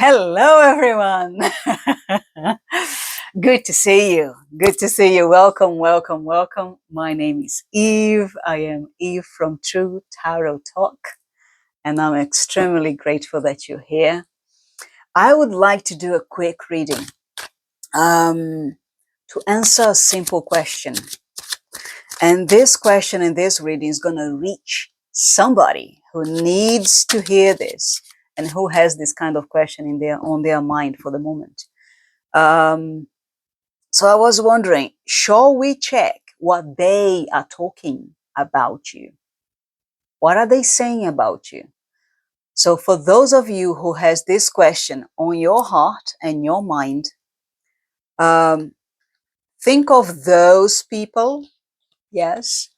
Hello, everyone. Good to see you. Good to see you. Welcome, welcome, welcome. My name is Eve. I am Eve from True Tarot Talk, and I'm extremely grateful that you're here. I would like to do a quick reading to answer a simple question. And this question in this reading is going to reach somebody who needs to hear this and who has this kind of question on their mind for the moment. So I was wondering, shall we check what they are talking about you? What are they saying about you? So for those of you who has this question on your heart and your mind, think of those people. Yes.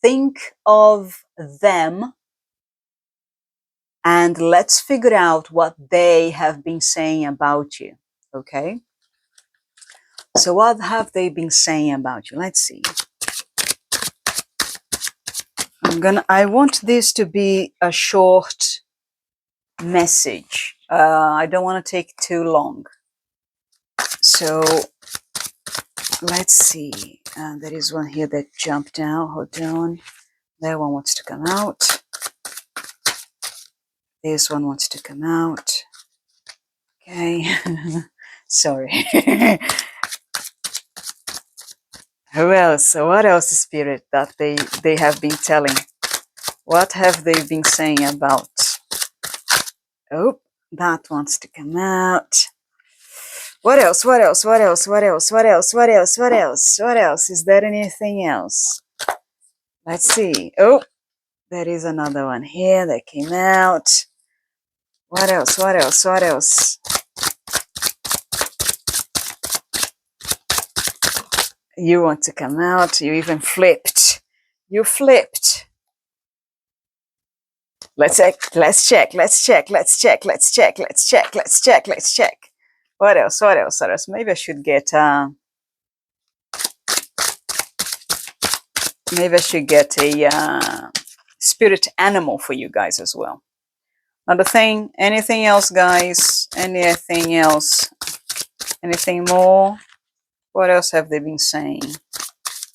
Think of them and let's figure out what they have been saying about you. Okay. So what have they been saying about you? Let's see. I want this to be a short message. I don't want to take too long. So let's see. There is one here that jumped out. Hold on. That one wants to come out. This one wants to come out. Okay. Sorry. Who else? What else, Spirit, that they have been telling? What have they been saying about? Oh, that wants to come out. What else? What else? What else? What else? What else? What else? What else? What else? Is there anything else? Let's see. Oh, there is another one here that came out. What else? What else? What else? You want to come out. You even flipped. You flipped. Let's check. Let's check. Let's check. Let's check. Let's check. Let's check. Let's check. Let's check. What else? What else? What else? Maybe I should get a spirit animal for you guys as well. Another thing. Anything else, guys? Anything else? Anything more? What else have they been saying?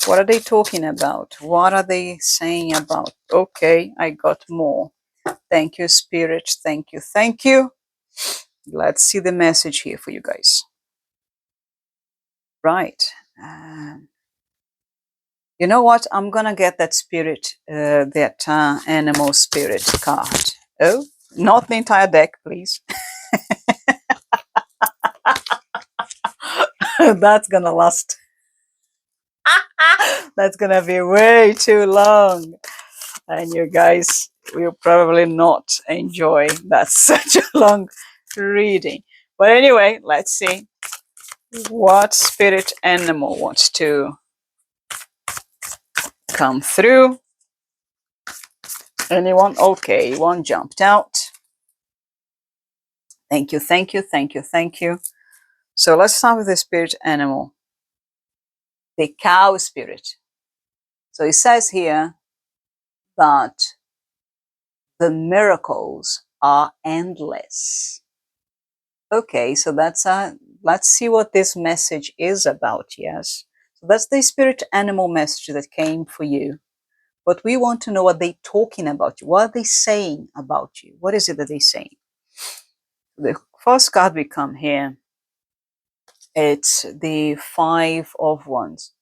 What are they talking about? What are they saying about? Okay, I got more. Thank you, Spirit. Thank you. Thank you. Let's see the message here for you guys. Right. You know what? I'm going to get that spirit, animal spirit card. Oh, not the entire deck, please. That's going to last. That's going to be way too long. And you guys will probably not enjoy that such a long reading. But anyway, let's see what spirit animal wants to come through. Anyone? Okay, one jumped out. Thank you, thank you, thank you, thank you. So let's start with the spirit animal, the cow spirit. So it says here that the miracles are endless. Okay, so let's see what this message is about. Yes, so that's the spirit animal message that came for you. But we want to know what they're talking about you. What are they saying about you? What is it that they're saying? The first card we come here, it's the 5 of Wands.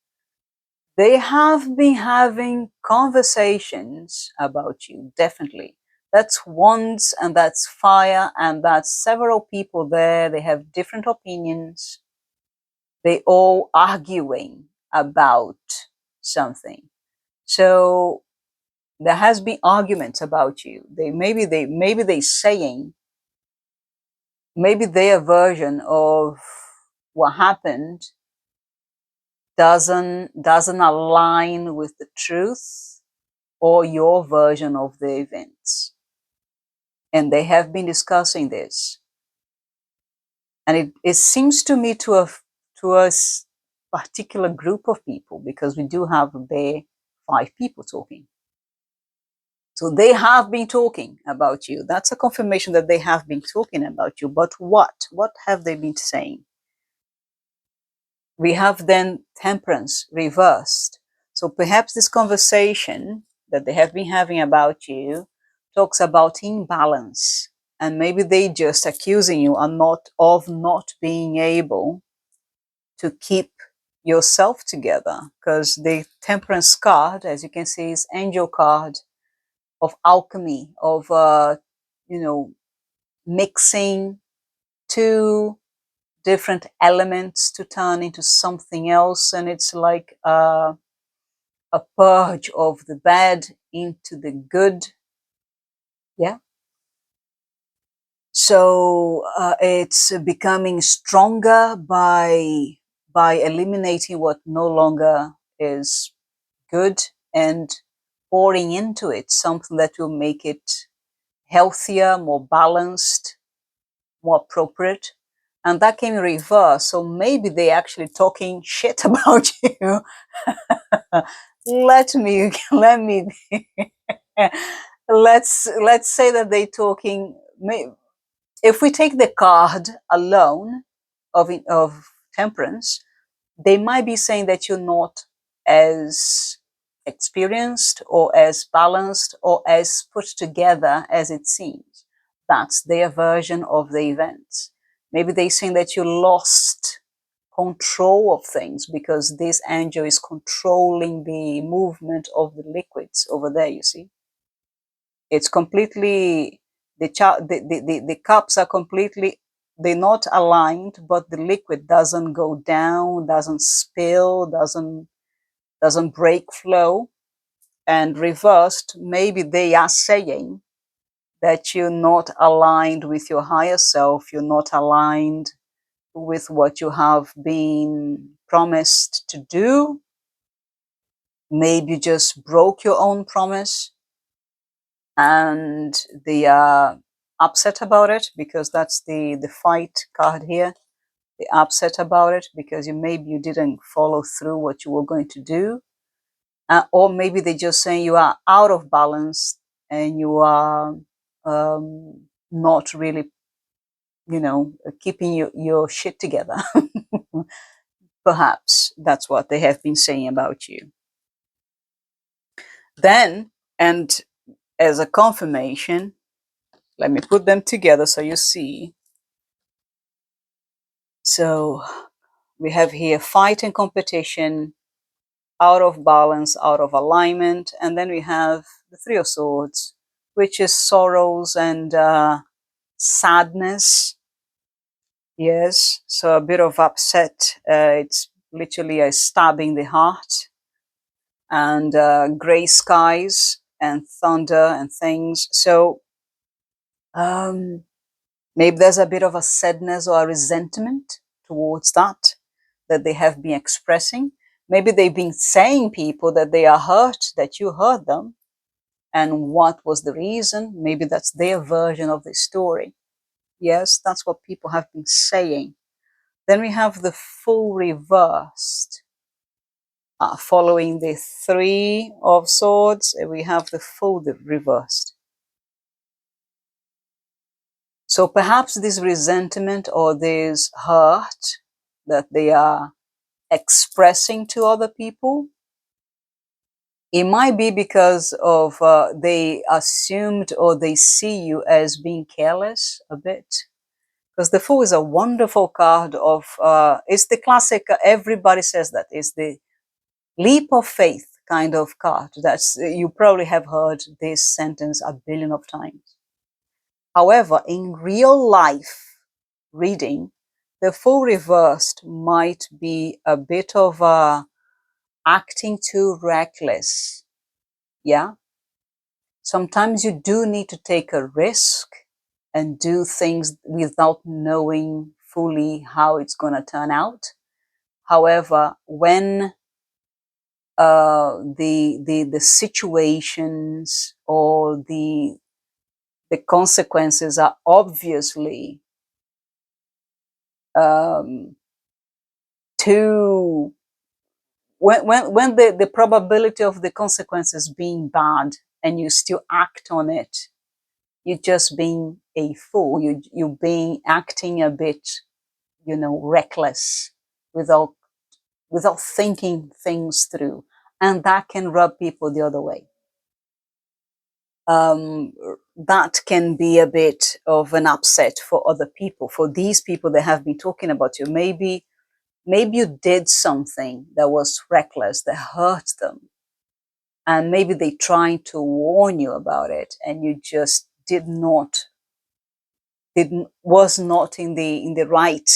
They have been having conversations about you, definitely. That's Wands and that's fire and that's several people there. They have different opinions. They all arguing about something. So there has been arguments about you. Maybe they saying, maybe their version of what happened doesn't align with the truth or your version of the events. And they have been discussing this. And it seems to me to a particular group of people, because we do have there 5 people talking. So they have been talking about you. That's a confirmation that they have been talking about you. But what? What have they been saying? We have then temperance reversed. So perhaps this conversation that they have been having about you talks about imbalance. And maybe they just accusing you of not being able to keep yourself together. Because the temperance card, as you can see, is angel card of alchemy, of mixing two different elements to turn into something else, and it's like a purge of the bad into the good. Yeah. So it's becoming stronger by eliminating what no longer is good and pouring into it something that will make it healthier, more balanced, more appropriate. And that came in reverse. So maybe they actually talking shit about you. let me let me let's say that they talking. If we take the card alone of temperance, they might be saying that you're not as experienced or as balanced or as put together as it seems. That's their version of the events. Maybe they're saying that you lost control of things because this angel is controlling the movement of the liquids over there, you see. It's completely, the cups are completely, they're not aligned, but the liquid doesn't go down, doesn't spill, doesn't break flow. And reversed, maybe they are saying that you're not aligned with your higher self, you're not aligned with what you have been promised to do. Maybe you just broke your own promise and they are upset about it because that's the fight card here. They're upset about it because maybe you didn't follow through what you were going to do. Or maybe they're just saying you are out of balance and you are not really, keeping your shit together. Perhaps that's what they have been saying about you. Then, and as a confirmation, let me put them together so you see. So we have here fight and competition, out of balance, out of alignment. And then we have the Three of Swords, which is sorrows and sadness. Yes, so a bit of upset. It's literally a stabbing the heart. And gray skies and thunder and things. So maybe there's a bit of a sadness or a resentment towards that they have been expressing. Maybe they've been saying people that they are hurt, that you hurt them, and what was the reason. Maybe that's their version of the story. Yes, that's what people have been saying. Then we have the Fool reversed. Following the Three of Swords, we have the Fool reversed. So perhaps this resentment or this hurt that they are expressing to other people, it might be because of they assumed or they see you as being careless a bit. Because the Fool is a wonderful card of, it's the classic, everybody says that, it's the leap of faith kind of card. That's, you probably have heard this sentence a billion of times. However, in real life reading, the Fool reversed might be a bit of acting too reckless. Yeah. Sometimes you do need to take a risk and do things without knowing fully how it's going to turn out. However, when the situations or the consequences are obviously too, when the probability of the consequences being bad and you still act on it, you're just being a fool. You're being acting a bit, reckless, without thinking things through, and that can rub people the other way. That can be a bit of an upset for other people, for these people that have been talking about you. Maybe you did something that was reckless, that hurt them, and maybe they trying to warn you about it, and you just was not in the right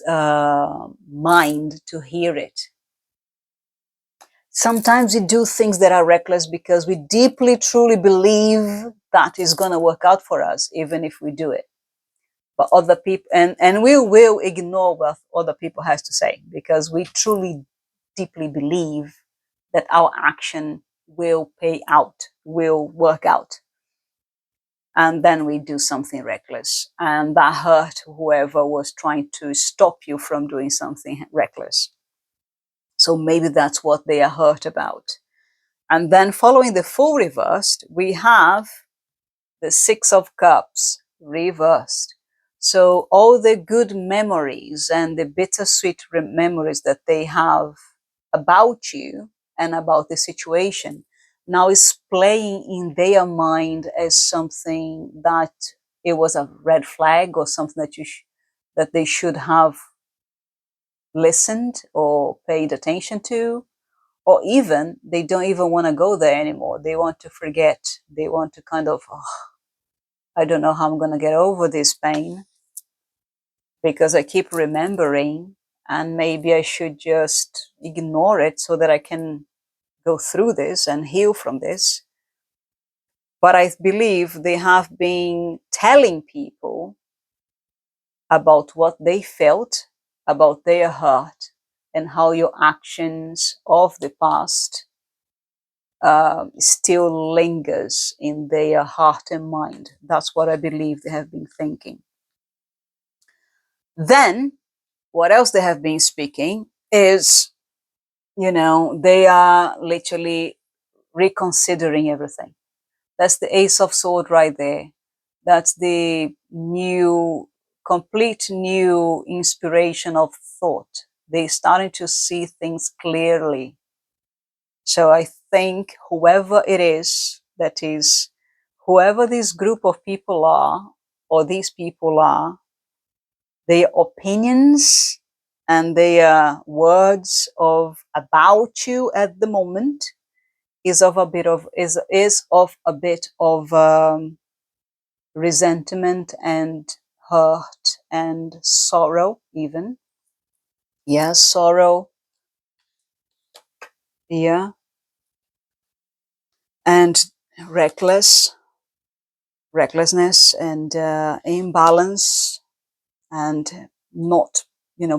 mind to hear it. Sometimes we do things that are reckless because we deeply, truly believe that is going to work out for us, even if we do it. But other people, and we will ignore what other people has to say, because we truly, deeply believe that our action will pay out, will work out. And then we do something reckless, and that hurt whoever was trying to stop you from doing something reckless. So maybe that's what they are hurt about. And then following the Fool reversed, we have the Six of Cups reversed. So all the good memories and the bittersweet memories that they have about you and about the situation now is playing in their mind as something that it was a red flag, or something that that they should have listened or paid attention to, or even they don't even want to go there anymore. They want to forget. They want to kind of, I don't know how I'm going to get over this pain, because I keep remembering, and maybe I should just ignore it so that I can go through this and heal from this. But I believe they have been telling people about what they felt, about their hurt, and how your actions of the past still lingers in their heart and mind. That's what I believe they have been thinking. Then, what else they have been speaking is, they are literally reconsidering everything. That's the Ace of Swords right there. That's the complete new inspiration of thought. They're starting to see things clearly. So I think whoever it is, that is, whoever this group of people are, or these people are, their opinions and their words about you at the moment is of a bit of resentment and hurt and sorrow, even. Yeah, sorrow. Yeah. And recklessness and imbalance, and not,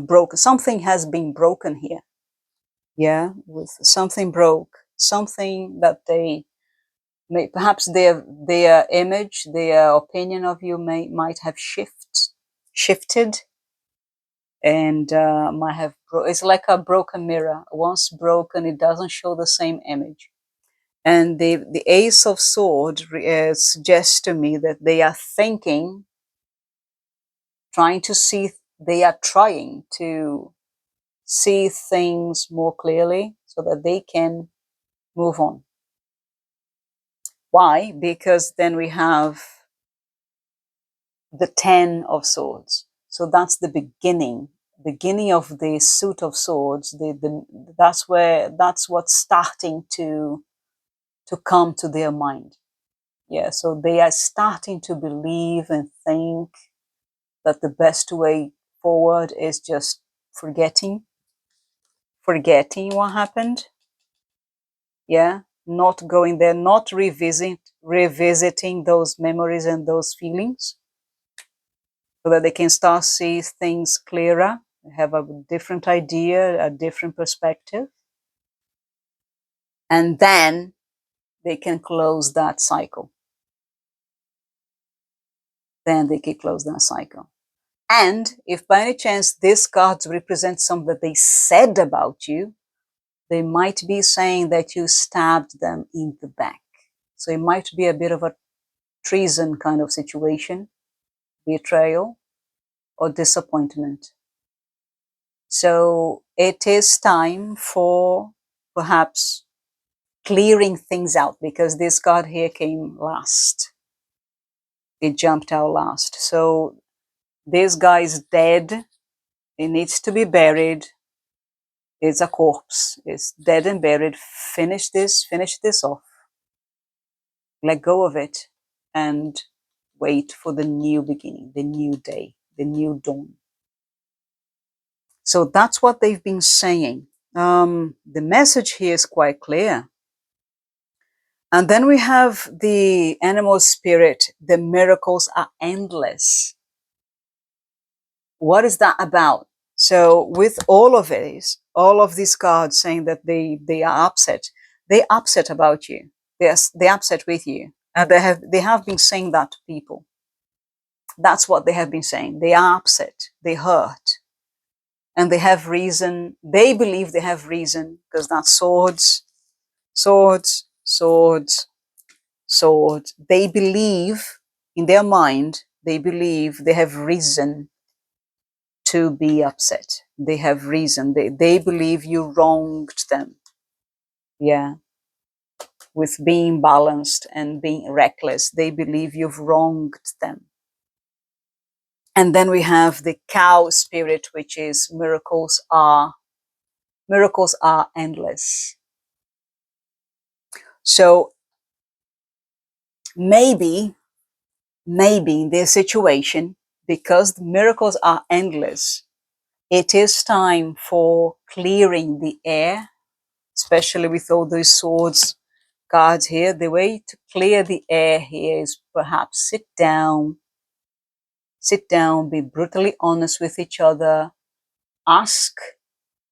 broken. Something has been broken here. Yeah, with something broke, something that they may, perhaps their image, their opinion of you might have shifted, and might have it's like a broken mirror. Once broken, it doesn't show the same image. And the Ace of Swords suggests to me that they are thinking, they are trying to see things more clearly so that they can move on. Why? Because then we have the Ten of Swords. So that's the beginning of the Suit of Swords. That's what's starting to come to their mind. Yeah, so they are starting to believe and think that the best way forward is just forgetting what happened. Yeah, not going there, not revisiting those memories and those feelings, so that they can start see things clearer, have a different idea, a different perspective, and then they can close that cycle. And if by any chance these cards represent something that they said about you, they might be saying that you stabbed them in the back. So it might be a bit of a treason kind of situation, betrayal, or disappointment. So it is time for perhaps clearing things out, because this card here came last. It jumped out last. So this guy is dead. It needs to be buried. It's a corpse. It's dead and buried. Finish this off. Let go of it and wait for the new beginning, the new day, the new dawn. So that's what they've been saying. The message here is quite clear. And then we have the animal spirit. The miracles are endless. What is that about? So with all of these cards saying that they are upset, they're upset about you. They're upset with you. And they have been saying that to people. That's what they have been saying. They are upset. They hurt. And they have reason. They believe they have reason, because that's swords, swords, swords, swords. They believe in their mind, they believe they have reason to be upset. They have reason. They believe you wronged them. Yeah. With being balanced and being reckless, they believe you've wronged them. And then we have the cow spirit, which is miracles are endless. So maybe in this situation, because the miracles are endless, it is time for clearing the air, especially with all those swords cards here. The way to clear the air here is perhaps sit down, be brutally honest with each other, ask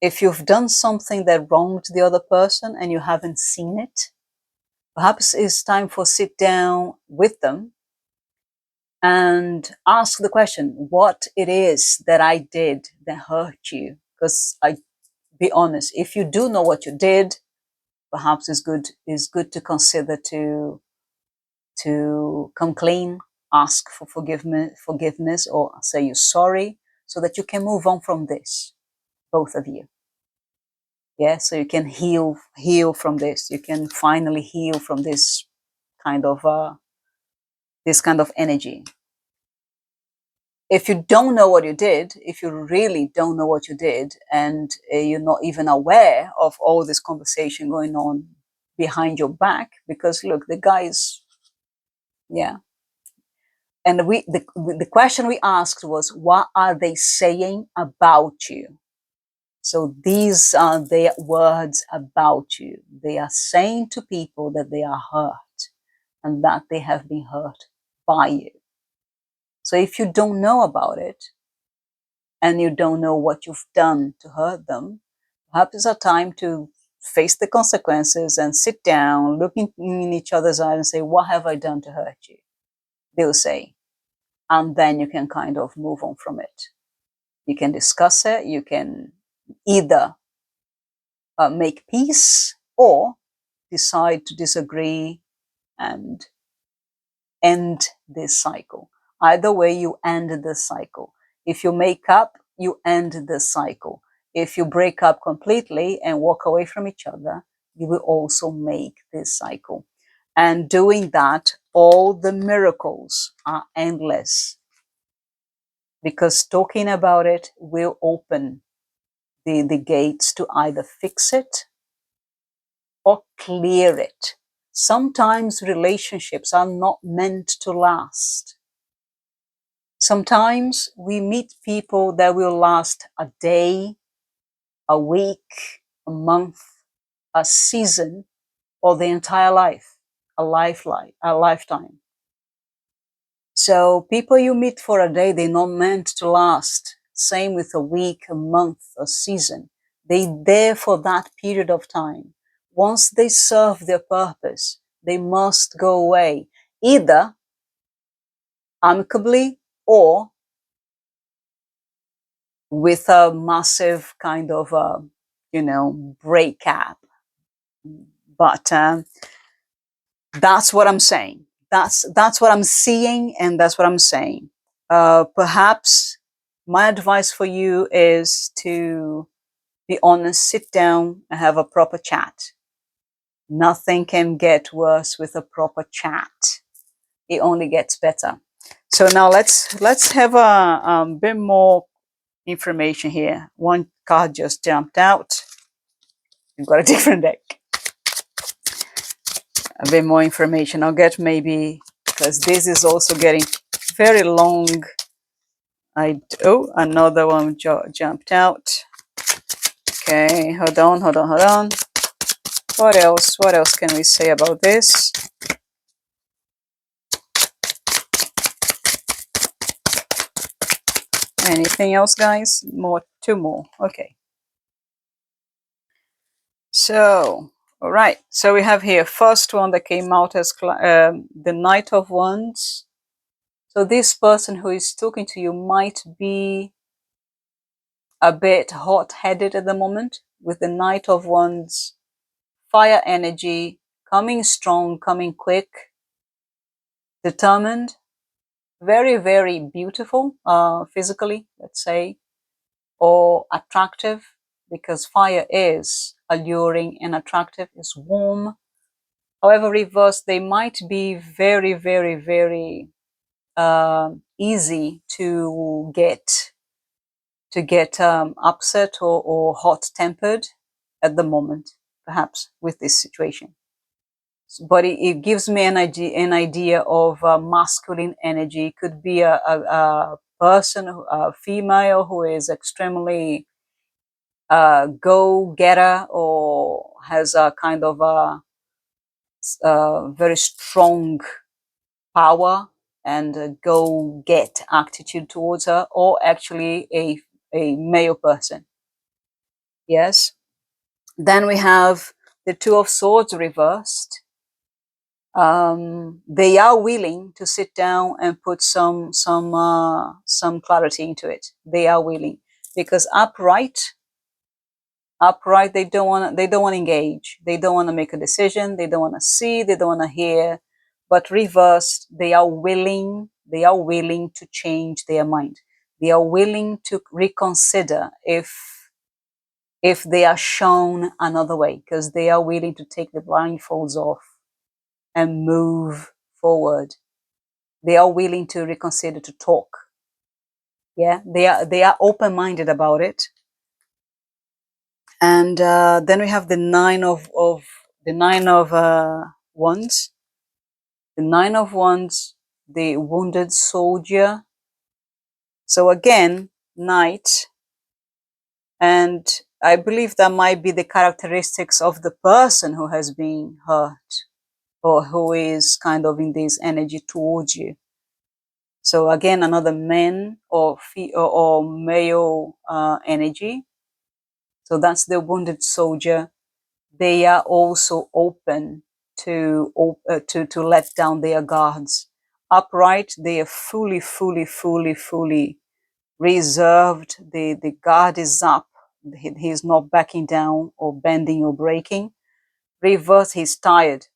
if you've done something that wronged the other person and you haven't seen it. Perhaps it's time for sit down with them and ask the question, what it is that I did that hurt you. Because be honest, if you do know what you did, perhaps it's good to consider to come clean, ask for forgiveness, or say you're sorry, so that you can move on from this, both of you. Yeah, so you can heal from this. You can finally heal from this kind of energy. If you don't know what you did, if you really don't know what you did, and you're not even aware of all this conversation going on behind your back, because look, the guys, yeah. And the question we asked was, what are they saying about you? So these are their words about you. They are saying to people that they are hurt and that they have been hurt by you. So if you don't know about it and you don't know what you've done to hurt them, perhaps it's a time to face the consequences and sit down, looking in each other's eyes and say, what have I done to hurt you? They'll say, and then you can kind of move on from it. You can discuss it. You can either make peace or decide to disagree and end this cycle. Either way, you end the cycle. If you make up, you end the cycle. If you break up completely and walk away from each other, you will also make this cycle. And doing that, all the miracles are endless, because talking about it will open the gates to either fix it or clear it. Sometimes relationships are not meant to last. Sometimes we meet people that will last a day, a week, a month, a season, or the entire life, a lifetime. So people you meet for a day, they're not meant to last. Same with a week, a month, a season. They're there for that period of time. Once they serve their purpose, they must go away, either amicably or with a massive kind of, breakup. But That's what I'm saying. That's what I'm seeing, and that's what I'm saying. Perhaps my advice for you is to be honest, sit down and have a proper chat. Nothing can get worse with a proper chat. It only gets better. So now let's have a bit more information here. One card just jumped out. We've got a different deck. A bit more information. I'll get maybe, because this is also getting very long. Another one jumped out. Okay, hold on. What else can we say about this? Anything else, guys? Two more. Okay. So, all right. So we have here first one that came out as the Knight of Wands. So this person who is talking to you might be a bit hot-headed at the moment with the Knight of Wands, fire energy, coming strong, coming quick, determined, very, very beautiful physically, let's say, or attractive, because fire is alluring and attractive, is warm. However, reverse, they might be very, very, very easy to get upset or hot-tempered at the moment, perhaps with this situation. But it gives me an idea of masculine energy. It could be a person, a female who is extremely go-getter or has a kind of a very strong power and go-get attitude towards her, or actually a male person. Yes. Then we have the Two of Swords reversed. They are willing to sit down and put some clarity into it. They are willing, because upright they don't want to engage. They don't want to make a decision. They don't want to see. They don't want to hear. But reversed, they are willing to change their mind. They are willing to reconsider if they are shown another way, because they are willing to take the blindfolds off and move forward. They are willing to reconsider, to talk. Yeah, they are open-minded about it. And then we have the Nine of Wands. The Nine of Wands, the wounded soldier. So again, Knight, and I believe that might be the characteristics of the person who has been hurt, or who is kind of in this energy towards you. So again, another man or male energy. So that's the wounded soldier. They are also open to let down their guards. Upright, they are fully reserved. The guard is up. He's not backing down or bending or breaking. Reverse, he's tired.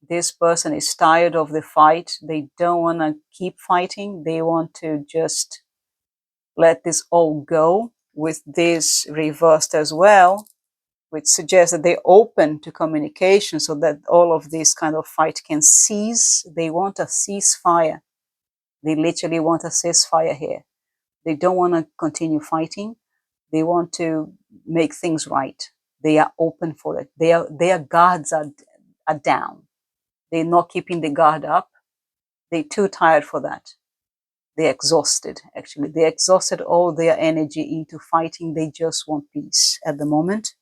This person is tired of the fight. They don't want to keep fighting. They want to just let this all go. With this reversed as well, which suggests that they're open to communication so that all of this kind of fight can cease. They want a ceasefire. They literally want a ceasefire here. They don't want to continue fighting. They want to make things right. They are open for it. Their guards are down. They're not keeping the guard up. They're too tired for that. They're exhausted, actually. They exhausted all their energy into fighting. They just want peace at the moment.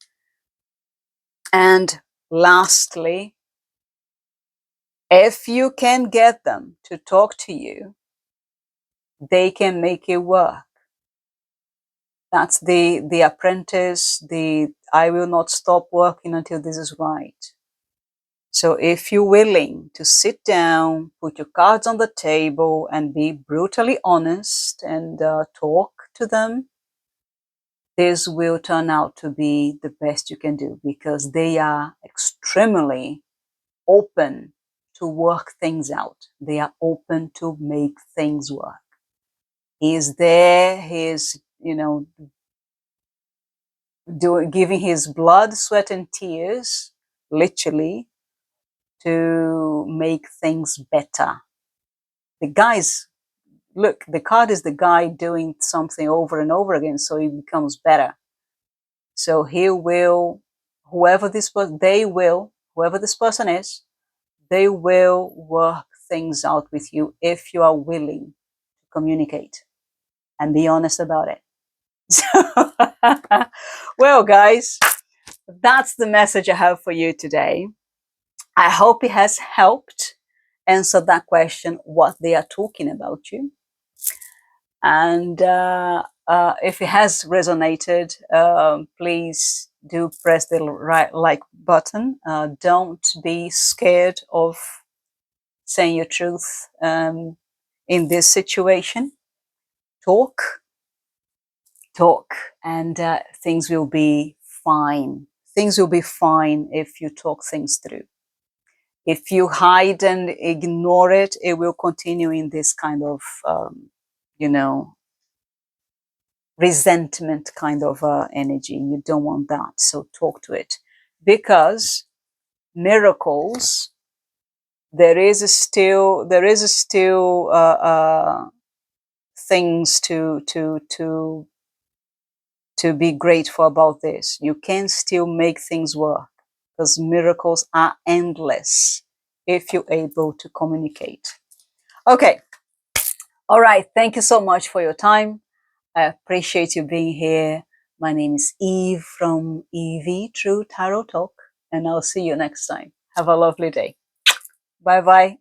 And lastly, if you can get them to talk to you, they can make it work. That's the apprentice, I will not stop working until this is right. So if you're willing to sit down, put your cards on the table and be brutally honest and talk to them, this will turn out to be the best you can do, because they are extremely open to work things out. They are open to make things work. He is there. He is, giving his blood, sweat, and tears, literally, to make things better. The guy's, look, the card is the guy doing something over and over again, so it becomes better. So he will, whoever this person is, they will work things out with you if you are willing to communicate and be honest about it. So, well, guys, that's the message I have for you today. I hope it has helped answer that question, what they are talking about you. And if it has resonated, please do press the right like button. Don't be scared of saying your truth in this situation. Talk, and things will be fine. Things will be fine if you talk things through. If you hide and ignore it, it will continue in this kind of, resentment kind of energy. You don't want that. So talk to it, because miracles, there is still things to be grateful about this. You can still make things work, because miracles are endless if you're able to communicate. Okay. All right. Thank you so much for your time. I appreciate you being here. My name is Eve from EvieTrueTarotTalk, and I'll see you next time. Have a lovely day. Bye-bye.